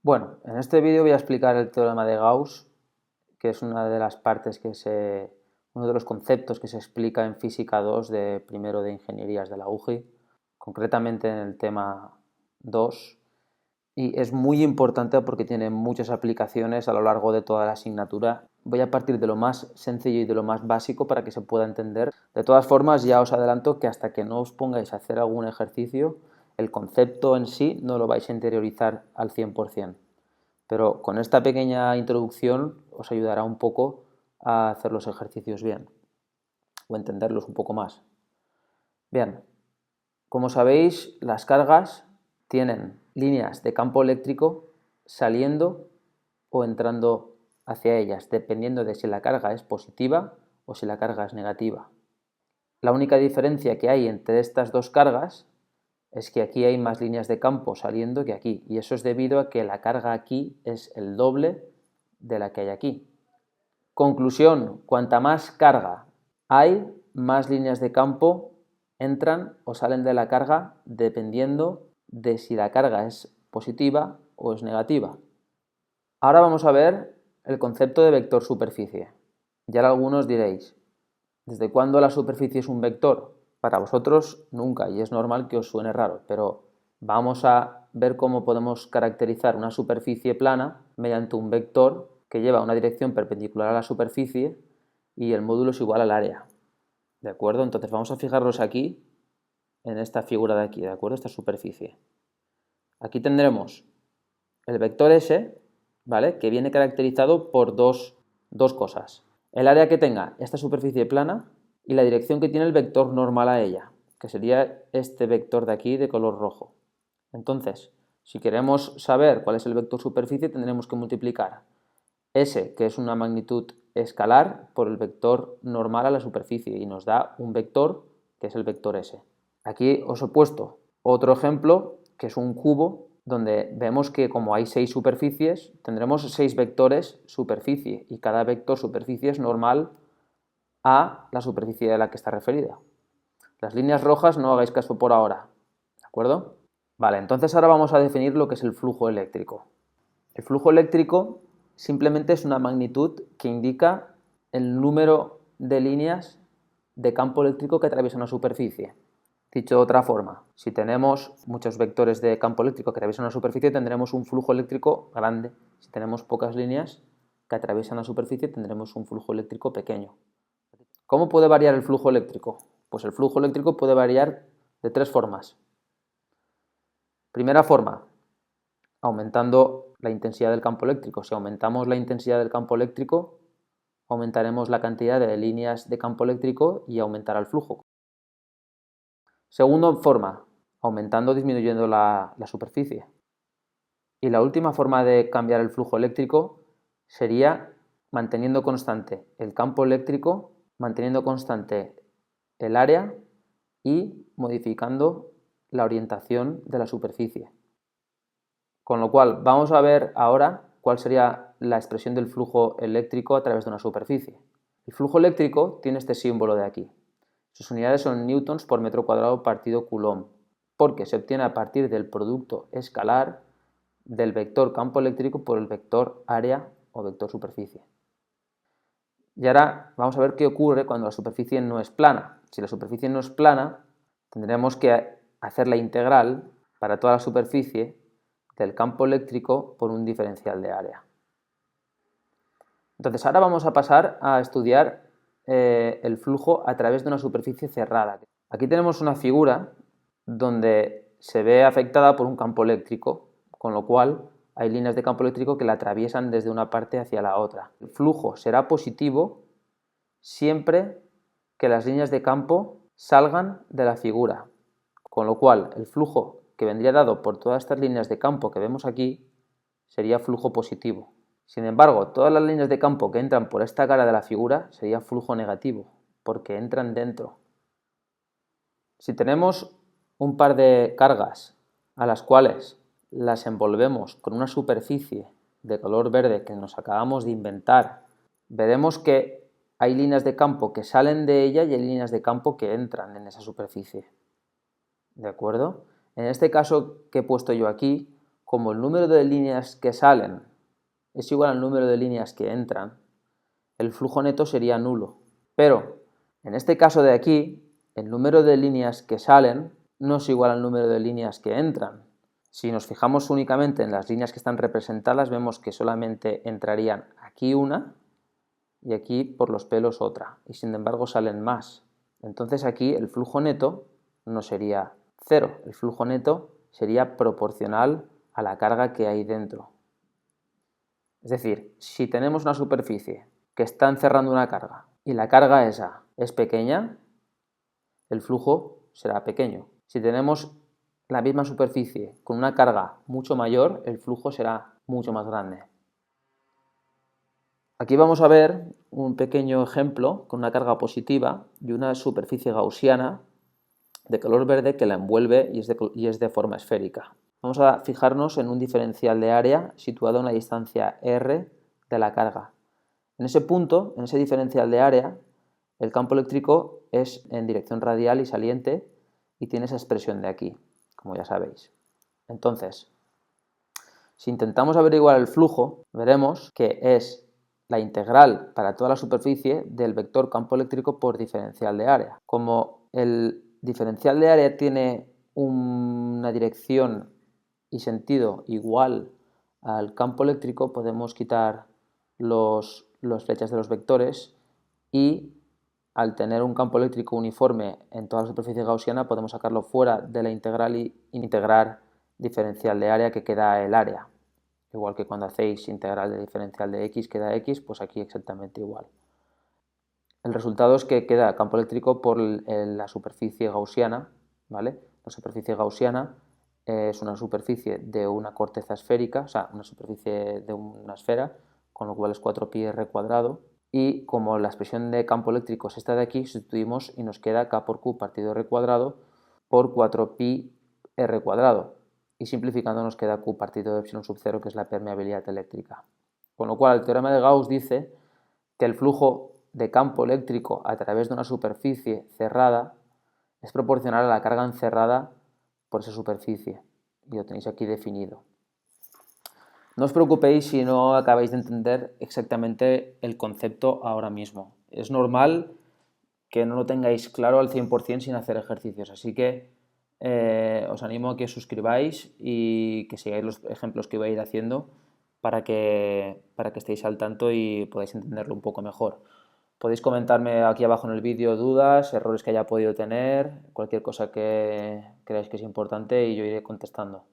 Bueno, en este vídeo voy a explicar el teorema de Gauss, que es una de las partes uno de los conceptos que se explica en Física 2 de primero de Ingenierías de la UGI, concretamente en el tema 2, y es muy importante porque tiene muchas aplicaciones a lo largo de toda la asignatura. Voy a partir de lo más sencillo y de lo más básico para que se pueda entender. De todas formas, ya os adelanto que hasta que no os pongáis a hacer algún ejercicio, el concepto en sí no lo vais a interiorizar al 100%. Pero con esta pequeña introducción os ayudará un poco a hacer los ejercicios bien o entenderlos un poco más. Bien, como sabéis, las cargas tienen líneas de campo eléctrico saliendo o entrando hacia ellas, dependiendo de si la carga es positiva o si la carga es negativa. La única diferencia que hay entre estas dos cargas es que aquí hay más líneas de campo saliendo que aquí, y eso es debido a que la carga aquí es el doble de la que hay aquí. Conclusión, cuanta más carga hay, más líneas de campo entran o salen de la carga dependiendo de si la carga es positiva o es negativa. Ahora vamos a ver el concepto de vector superficie. Ya algunos diréis, ¿desde cuándo la superficie es un vector? Para vosotros nunca, y es normal que os suene raro, pero vamos a ver cómo podemos caracterizar una superficie plana mediante un vector que lleva una dirección perpendicular a la superficie y el módulo es igual al área. ¿De acuerdo? Entonces vamos a fijarnos aquí, en esta figura de aquí, ¿de acuerdo? Esta superficie. Aquí tendremos el vector S, ¿vale? Que viene caracterizado por dos cosas. El área que tenga esta superficie plana y la dirección que tiene el vector normal a ella, que sería este vector de aquí de color rojo. Entonces, si queremos saber cuál es el vector superficie, tendremos que multiplicar S, que es una magnitud escalar, por el vector normal a la superficie y nos da un vector que es el vector S. Aquí os he puesto otro ejemplo, que es un cubo, donde vemos que como hay 6 superficies, tendremos 6 vectores superficie y cada vector superficie es normal a la superficie a la que está referida. Las líneas rojas no hagáis caso por ahora, ¿de acuerdo? Vale, entonces ahora vamos a definir lo que es el flujo eléctrico. El flujo eléctrico simplemente es una magnitud que indica el número de líneas de campo eléctrico que atraviesa una superficie. Dicho de otra forma, si tenemos muchos vectores de campo eléctrico que atraviesan una superficie, tendremos un flujo eléctrico grande. Si tenemos pocas líneas que atraviesan la superficie, tendremos un flujo eléctrico pequeño. ¿Cómo puede variar el flujo eléctrico? Pues el flujo eléctrico puede variar de 3 formas. Primera forma, aumentando la intensidad del campo eléctrico. Si aumentamos la intensidad del campo eléctrico, aumentaremos la cantidad de líneas de campo eléctrico y aumentará el flujo. Segunda forma, aumentando o disminuyendo la superficie. Y la última forma de cambiar el flujo eléctrico sería manteniendo constante el campo eléctrico, manteniendo constante el área y modificando la orientación de la superficie. Con lo cual, vamos a ver ahora cuál sería la expresión del flujo eléctrico a través de una superficie. El flujo eléctrico tiene este símbolo de aquí. Sus unidades son newtons por metro cuadrado partido coulomb, porque se obtiene a partir del producto escalar del vector campo eléctrico por el vector área o vector superficie. Y ahora vamos a ver qué ocurre cuando la superficie no es plana. Si la superficie no es plana, tendremos que hacer la integral para toda la superficie del campo eléctrico por un diferencial de área. Entonces ahora vamos a pasar a estudiar el flujo a través de una superficie cerrada. Aquí tenemos una figura donde se ve afectada por un campo eléctrico, con lo cual hay líneas de campo eléctrico que la atraviesan desde una parte hacia la otra. El flujo será positivo siempre que las líneas de campo salgan de la figura, con lo cual el flujo que vendría dado por todas estas líneas de campo que vemos aquí sería flujo positivo. Sin embargo, todas las líneas de campo que entran por esta cara de la figura sería flujo negativo, porque entran dentro. Si tenemos un par de cargas a las cuales las envolvemos con una superficie de color verde que nos acabamos de inventar, veremos que hay líneas de campo que salen de ella y hay líneas de campo que entran en esa superficie. ¿De acuerdo? En este caso que he puesto yo aquí, como el número de líneas que salen es igual al número de líneas que entran, el flujo neto sería nulo. Pero en este caso de aquí, el número de líneas que salen no es igual al número de líneas que entran. Si nos fijamos únicamente en las líneas que están representadas, vemos que solamente entrarían aquí una y aquí por los pelos otra, y sin embargo salen más. Entonces aquí el flujo neto no sería cero, el flujo neto sería proporcional a la carga que hay dentro. Es decir, si tenemos una superficie que está encerrando una carga y la carga esa es pequeña, el flujo será pequeño. Si tenemos la misma superficie con una carga mucho mayor, el flujo será mucho más grande. Aquí vamos a ver un pequeño ejemplo con una carga positiva y una superficie gaussiana de color verde que la envuelve y es de forma esférica. Vamos a fijarnos en un diferencial de área situado en la distancia r de la carga. En ese punto, en ese diferencial de área, el campo eléctrico es en dirección radial y saliente y tiene esa expresión de aquí, como ya sabéis. Entonces, si intentamos averiguar el flujo, veremos que es la integral para toda la superficie del vector campo eléctrico por diferencial de área. Como el diferencial de área tiene una dirección y sentido igual al campo eléctrico, podemos quitar las flechas de los vectores y al tener un campo eléctrico uniforme en toda la superficie gaussiana podemos sacarlo fuera de la integral y integrar diferencial de área que queda el área. Igual que cuando hacéis integral de diferencial de x queda x, pues aquí exactamente igual. El resultado es que queda campo eléctrico por la superficie gaussiana, ¿vale? La superficie gaussiana es una superficie de una corteza esférica, o sea, una superficie de una esfera, con lo cual es 4πr cuadrado, y como la expresión de campo eléctrico es esta de aquí, sustituimos y nos queda k por q partido r cuadrado por 4πr cuadrado, y simplificando nos queda q partido de epsilon sub 0, que es la permeabilidad eléctrica. Con lo cual el teorema de Gauss dice que el flujo de campo eléctrico a través de una superficie cerrada es proporcional a la carga encerrada por esa superficie, y lo tenéis aquí definido. No os preocupéis si no acabáis de entender exactamente el concepto ahora mismo. Es normal que no lo tengáis claro al 100% sin hacer ejercicios, así que os animo a que os suscribáis y que sigáis los ejemplos que voy a ir haciendo para que estéis al tanto y podáis entenderlo un poco mejor. Podéis comentarme aquí abajo en el vídeo dudas, errores que haya podido tener, cualquier cosa que creáis que es importante y yo iré contestando.